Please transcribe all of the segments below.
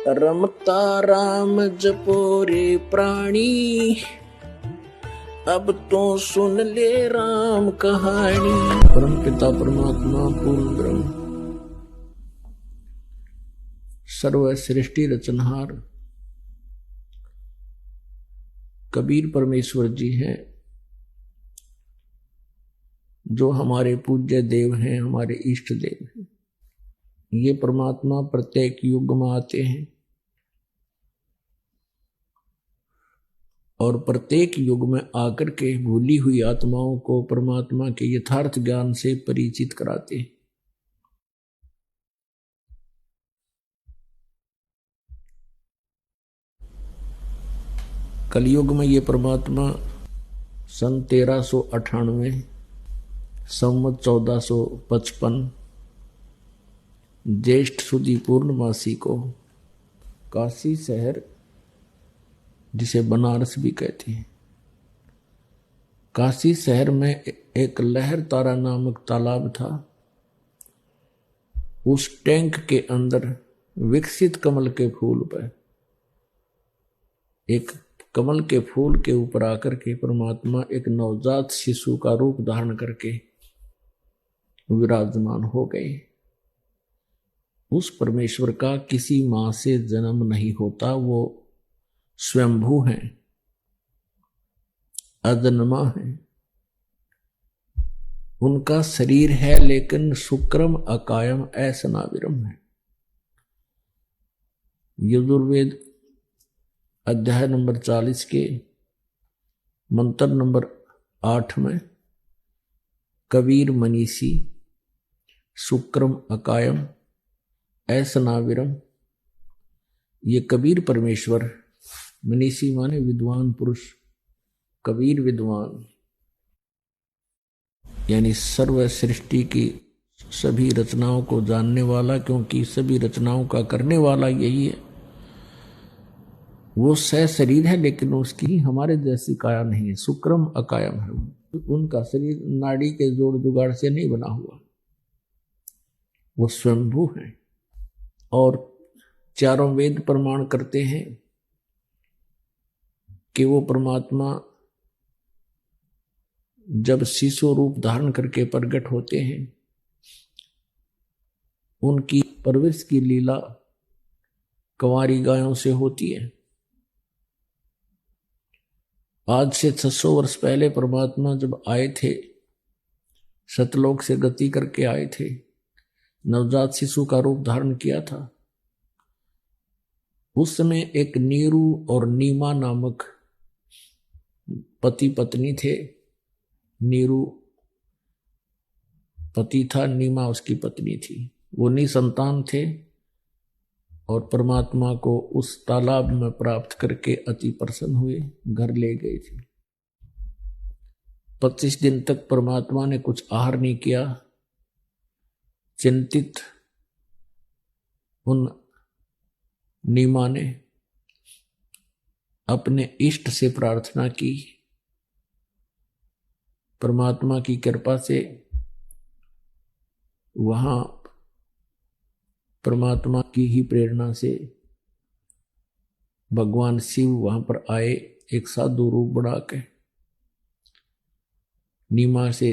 रमता राम जपो रे प्राणी, अब तो सुन ले राम कहानी। परम पिता परमात्मा पूर्ण ब्रह्म सर्व सृष्टि रचनहार कबीर परमेश्वर जी हैं, जो हमारे पूज्य देव हैं, हमारे इष्ट देव हैं। ये परमात्मा प्रत्येक युग में आते हैं और प्रत्येक युग में आकर के भूली हुई आत्माओं को परमात्मा के यथार्थ ज्ञान से परिचित कराते हैं। कलयुग में ये परमात्मा सन 1398 संवत 1455 ज्येष्ठ सुदी पूर्णमासी को काशी शहर, जिसे बनारस भी कहते हैं, काशी शहर में एक लहर तारा नामक तालाब था। उस टैंक के अंदर विकसित कमल के फूल पर, एक कमल के फूल के ऊपर आकर के परमात्मा एक नवजात शिशु का रूप धारण करके विराजमान हो गए। उस परमेश्वर का किसी मां से जन्म नहीं होता, वो स्वयंभू हैं, अजन्मा हैं। उनका शरीर है लेकिन शुक्रम अकायम असनाविरम है। यजुर्वेद अध्याय नंबर 40 के मंत्र नंबर 8 में कबीर मनीषी शुक्रम अकायम असनाविरम, ये कबीर परमेश्वर, मनीषी माने विद्वान पुरुष, कबीर विद्वान यानी सर्व सृष्टि की सभी रचनाओं को जानने वाला, क्योंकि सभी रचनाओं का करने वाला यही है। वो शरीर है लेकिन उसकी हमारे जैसी काया नहीं है, शुक्रम अकायम है। उनका शरीर नाड़ी के जोड़ जुगाड़ से नहीं बना हुआ, वो स्वयंभू है। और चारों वेद प्रमाण करते हैं कि वो परमात्मा जब शिशु रूप धारण करके प्रकट होते हैं, उनकी परवरिश की लीला कंवारी गायों से होती है। आज से 600 वर्ष पहले परमात्मा जब आए थे, सतलोक से गति करके आए थे, नवजात शिशु का रूप धारण किया था। उस समय एक नीरू और नीमा नामक पति पत्नी थे। नीरू पति था, नीमा उसकी पत्नी थी। वो निसंतान थे और परमात्मा को उस तालाब में प्राप्त करके अति प्रसन्न हुए, घर ले गए थे। 25 दिन तक परमात्मा ने कुछ आहार नहीं किया। चिंतित उन नीमा ने अपने इष्ट से प्रार्थना की। परमात्मा की कृपा से वहां परमात्मा की ही प्रेरणा से भगवान शिव वहां पर आए, एक साधु रूप बढ़ा के। नीमा से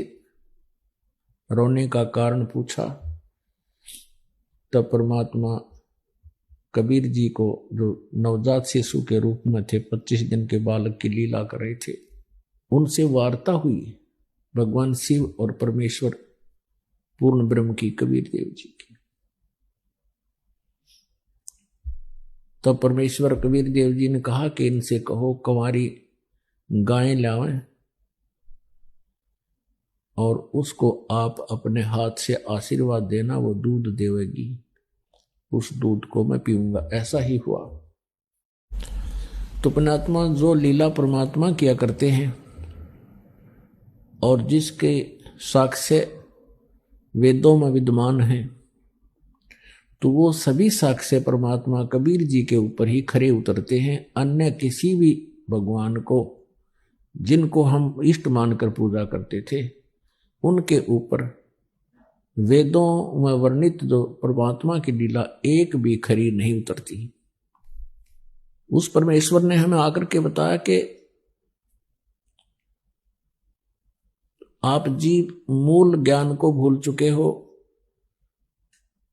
रोने का कारण पूछा, तब परमात्मा कबीर जी को, जो नवजात शिशु के रूप में थे, 25 दिन के बालक की लीला कर रहे थे, उनसे वार्ता हुई भगवान शिव और परमेश्वर पूर्ण ब्रह्म की, कबीर देव जी की। तब परमेश्वर कबीर देव जी ने कहा कि इनसे कहो कंवारी गायें लावें और उसको आप अपने हाथ से आशीर्वाद देना, वो दूध देवेगी, उस दूध को मैं पीऊंगा। ऐसा ही हुआ। तो पुण्यात्मा जो लीला परमात्मा किया करते हैं और जिसके साक्ष्य वेदों में विद्यमान हैं, तो वो सभी साक्ष्य परमात्मा कबीर जी के ऊपर ही खरे उतरते हैं। अन्य किसी भी भगवान को, जिनको हम इष्ट मानकर पूजा करते थे, उनके ऊपर वेदों में वर्णित जो परमात्मा की लीला एक भी खरी नहीं उतरती। उस परमेश्वर ने हमें आकर के बताया कि आप जीव मूल ज्ञान को भूल चुके हो,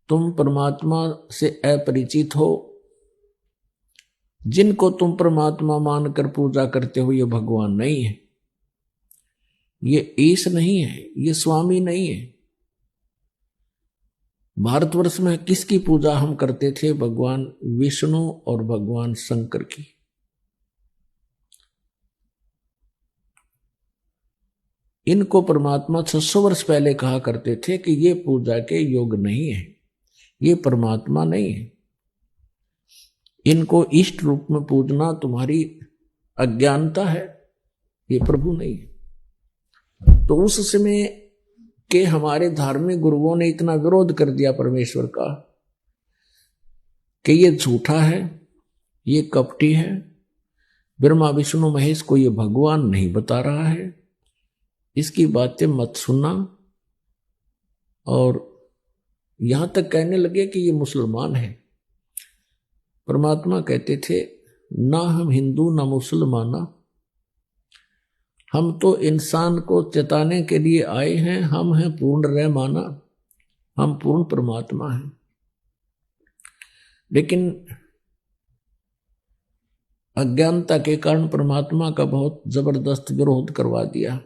तुम परमात्मा से अपरिचित हो, जिनको तुम परमात्मा मानकर पूजा करते हो ये भगवान नहीं है, ये ईश नहीं है, ये स्वामी नहीं है। भारतवर्ष में किसकी पूजा हम करते थे? भगवान विष्णु और भगवान शंकर की। इनको परमात्मा 600 वर्ष पहले कहा करते थे कि ये पूजा के योग नहीं है, ये परमात्मा नहीं है, इनको इष्ट रूप में पूजना तुम्हारी अज्ञानता है, ये प्रभु नहीं है। तो उस समय के हमारे धार्मिक गुरुओं ने इतना विरोध कर दिया परमेश्वर का कि ये झूठा है, ये कपटी है, ब्रह्मा विष्णु महेश को ये भगवान नहीं बता रहा है, इसकी बातें मत सुनना। और यहां तक कहने लगे कि ये मुसलमान है। परमात्मा कहते थे ना हम हिंदू ना मुसलमाना, हम तो इंसान को चेताने के लिए आए हैं, हम हैं पूर्ण रहमाना, हम पूर्ण परमात्मा हैं। लेकिन अज्ञानता के कारण परमात्मा का बहुत जबरदस्त विरोध करवा दिया।